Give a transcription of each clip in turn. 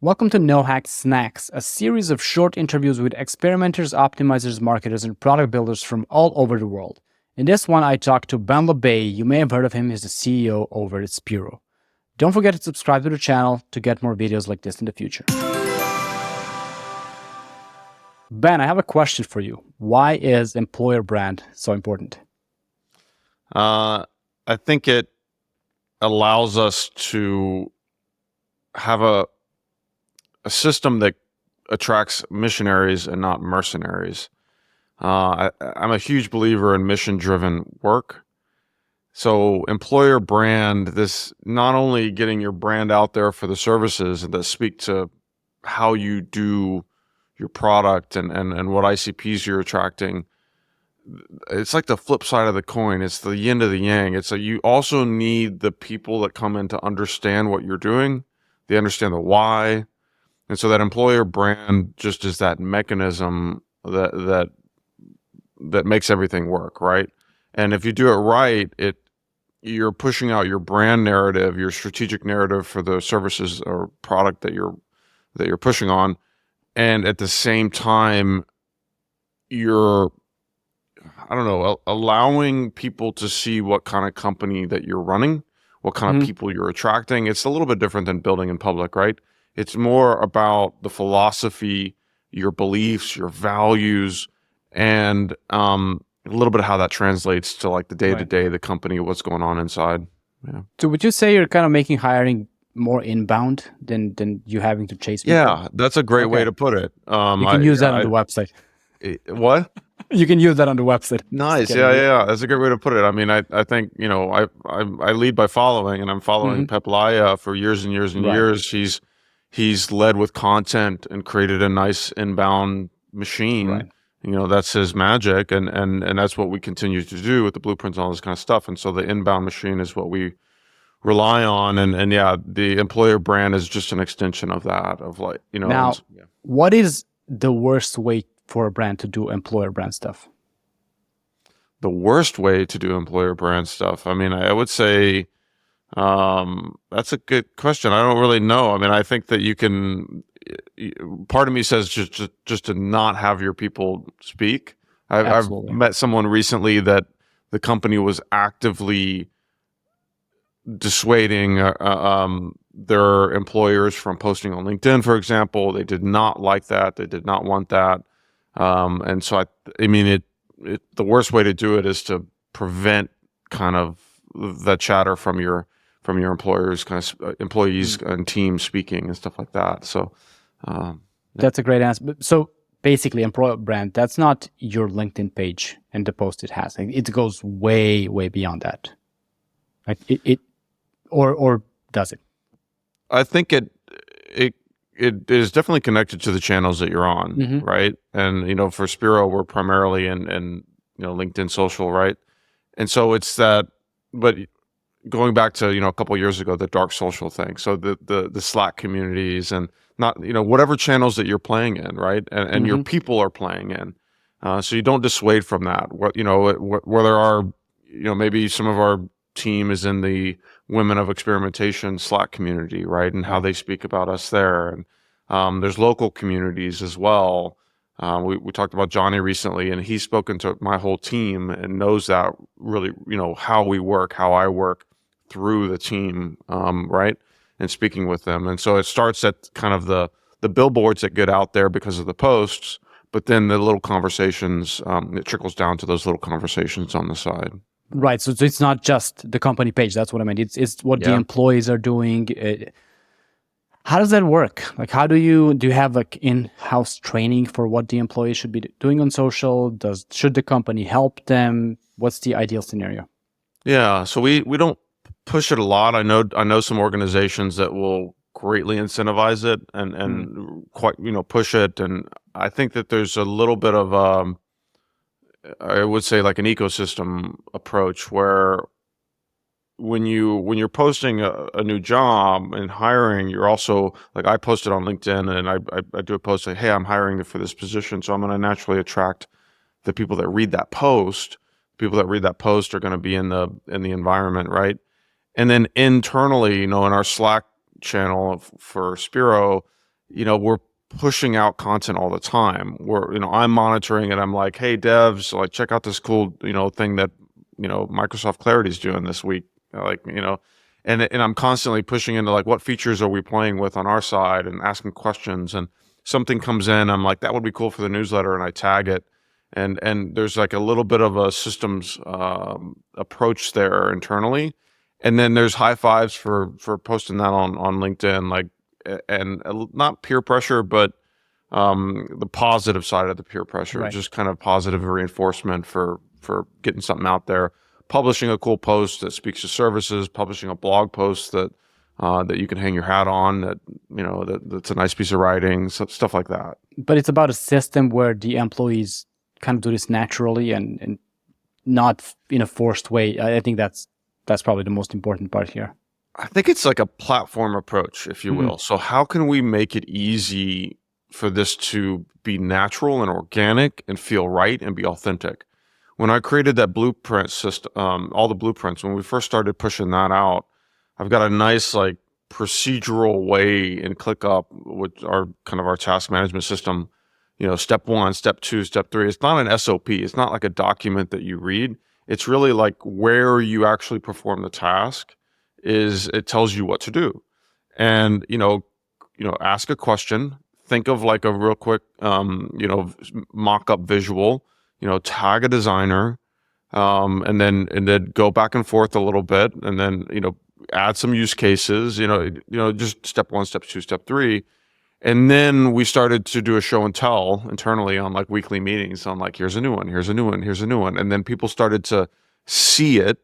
Welcome to No Hack Snacks, a series of short interviews with experimenters, optimizers, marketers, and product builders from all over the world. In this one, I talked to LeBay. You may have heard of him. He's the CEO over at Spiro. Don't forget to subscribe to the channel to get more videos like this in the future. Ben, I have a question for you. Why is employer brand so important? I think it allows us to have a system that attracts missionaries and not mercenaries. I'm a huge believer in mission-driven work. So employer brand, this not only getting your brand out there for the services that speak to how you do your product and what ICPs you're attracting. It's like the flip side of the coin. It's the yin to the yang. It's like you also need the people that come in to understand what you're doing. They understand the why. And so that employer brand just is that mechanism that makes everything work, right? And if you do it right, you're pushing out your brand narrative, your strategic narrative for the services or product that you're pushing on, and at the same time, you're allowing people to see what kind of company that you're running, what kind of people you're attracting. It's a little bit different than building in public, right? It's more about the philosophy, your beliefs, your values, and a little bit of how that translates to like the day-to-day, the company, what's going on inside. Yeah. So would you say you're kind of making hiring more inbound than you having to chase people? Yeah, that's a great way to put it. You can use that on the website. What? You can use that on the website. Nice. Yeah. That's a great way to put it. I mean, I think, I lead by following, and I'm following Peplaya for years and years and years. He's led with content and created a nice inbound machine. That's his magic, and that's what we continue to do with the blueprints and all this kind of stuff. And so the inbound machine is what we rely on. And yeah, the employer brand is just an extension of that, of like, Now, what is the worst way for a brand to do employer brand stuff? The worst way to do employer brand stuff? I mean, I would say, that's a good question. I don't really know. I mean, I think that you can, part of me says just to not have your people speak. I've met someone recently that the company was actively dissuading their employers from posting on LinkedIn, for example. They did not like that. They did not want that. And so I mean, the worst way to do it is to prevent kind of that chatter from your employers, kind of employees and teams speaking and stuff like that. So that's a great answer. So basically, employer brand, that's not your LinkedIn page and the post it has. It goes way, way beyond that. Like or does it? I think it is definitely connected to the channels that you're on, right? And for Spiro, we're primarily in LinkedIn social, right? And so it's that, but going back to a couple of years ago, the dark social thing. So the Slack communities and not whatever channels that you're playing in, right? And your people are playing in. So you don't dissuade from that. Where there are maybe some of our team is in the Women of Experimentation Slack community, right? And how they speak about us there. And there's local communities as well. We talked about Johnny recently, and he's spoken to my whole team and knows that really, how we work, how I work through the team, right? And speaking with them. And so it starts at kind of the billboards that get out there because of the posts, but then the little conversations, it trickles down to those little conversations on the side. Right. So it's not just the company page. That's what I mean. It's what the employees are doing. How does that work? Like, do you have like in-house training for what the employees should be doing on social? Should the company help them? What's the ideal scenario? Yeah. So we don't push it a lot. I know some organizations that will greatly incentivize it and quite, push it. And I think that there's a little bit of, I would say like an ecosystem approach where when you're posting a new job and hiring, you're also like, I posted on LinkedIn and I do a post like, hey, I'm hiring for this position. So I'm going to naturally attract the people that read that post. People that read that post are going to be in the environment, right? And then internally, in our Slack channel for Spiro, we're pushing out content all the time. I'm monitoring it. I'm like, hey, devs, like, check out this cool, thing that, Microsoft Clarity is doing this week. And I'm constantly pushing into like, what features are we playing with on our side, and asking questions. And something comes in, I'm like, that would be cool for the newsletter, and I tag it. And there's like a little bit of a systems approach there internally. And then there's high fives for posting that on LinkedIn, like, and not peer pressure, but the positive side of the peer pressure, Right. just kind of positive reinforcement for getting something out there, publishing a cool post that speaks to services, publishing a blog post that you can hang your hat on, that's a nice piece of writing, stuff like that. But it's about a system where the employees kind of do this naturally and not in a forced way. I think that's probably the most important part here. I think it's like a platform approach, if you will. So how can we make it easy for this to be natural and organic and feel right and be authentic? When I created that blueprint system, all the blueprints, when we first started pushing that out, I've got a nice like procedural way in ClickUp, with our task management system. Step 1, step 2, step 3. It's not an SOP. It's not like a document that you read. It's really like where you actually perform the task. It tells you what to do. And ask a question, think of like a real quick mock-up visual, tag a designer, and then go back and forth a little bit, and then add some use cases, just step 1, step 2, step 3. And then we started to do a show and tell internally on like weekly meetings on like, here's a new one, here's a new one, here's a new one. And then people started to see it.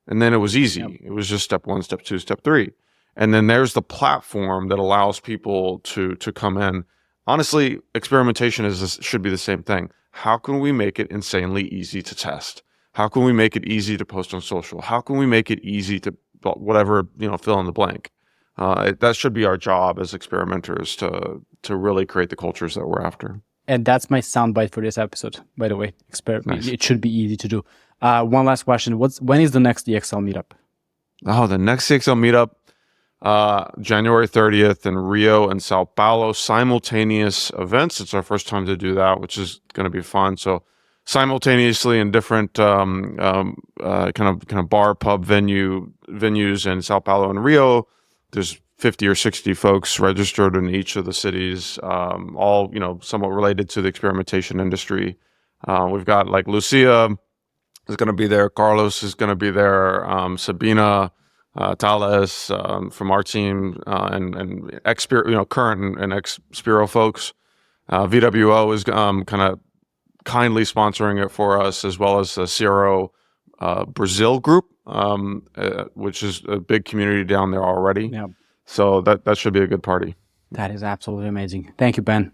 And then it was easy. Yep. It was just step 1, step 2, step 3. And then there's the platform that allows people to come in. Honestly, experimentation should be the same thing. How can we make it insanely easy to test? How can we make it easy to post on social? How can we make it easy to whatever, fill in the blank? That should be our job as experimenters, to really create the cultures that we're after. And that's my soundbite for this episode, by the way. Nice. It should be easy to do. One last question. When is the next EXL meetup? Oh, the next EXL meetup, January 30th in Rio and Sao Paulo, simultaneous events. It's our first time to do that, which is going to be fun. So simultaneously in different kind of bar, pub venues in Sao Paulo and Rio. There's 50 or 60 folks registered in each of the cities, all somewhat related to the experimentation industry. We've got like Lucia is going to be there, Carlos is going to be there, Sabina, Thales from our team, and current and ex Spiro folks. VWO is kind of kindly sponsoring it for us, as well as the Ciro Brazil group, which is a big community down there already. Yeah. So that should be a good party. That is absolutely amazing. Thank you, Ben.